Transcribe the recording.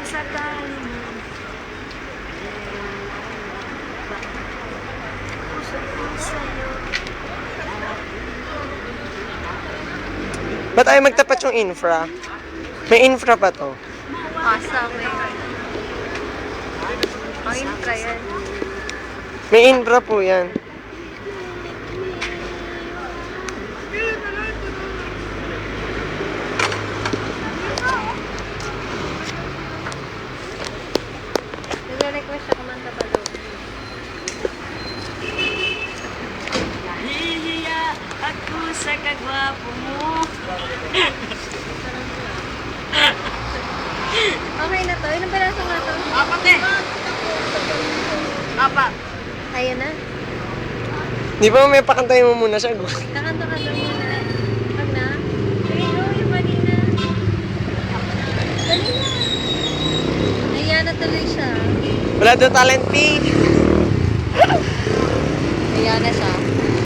sakali mo. Puso ko sa'yo. Ba't ayaw magtapat yung infra? May infra pa to. Asa, may... Ang infra yan. May infra po yan. Nagre-request siya kumanta pa doon. Nahihiya ako sa kagwapo mo. Okay na to. Ilang peraso nga to? Apat eh. Apat. Ayan na. Di ba may pakantayin mo muna siya? Kakanta ka doon muna. Pag na. Dali go, yung kanina. Dali na. Ayan na tuloy siya. Wala daw talent fee. Ayan na siya.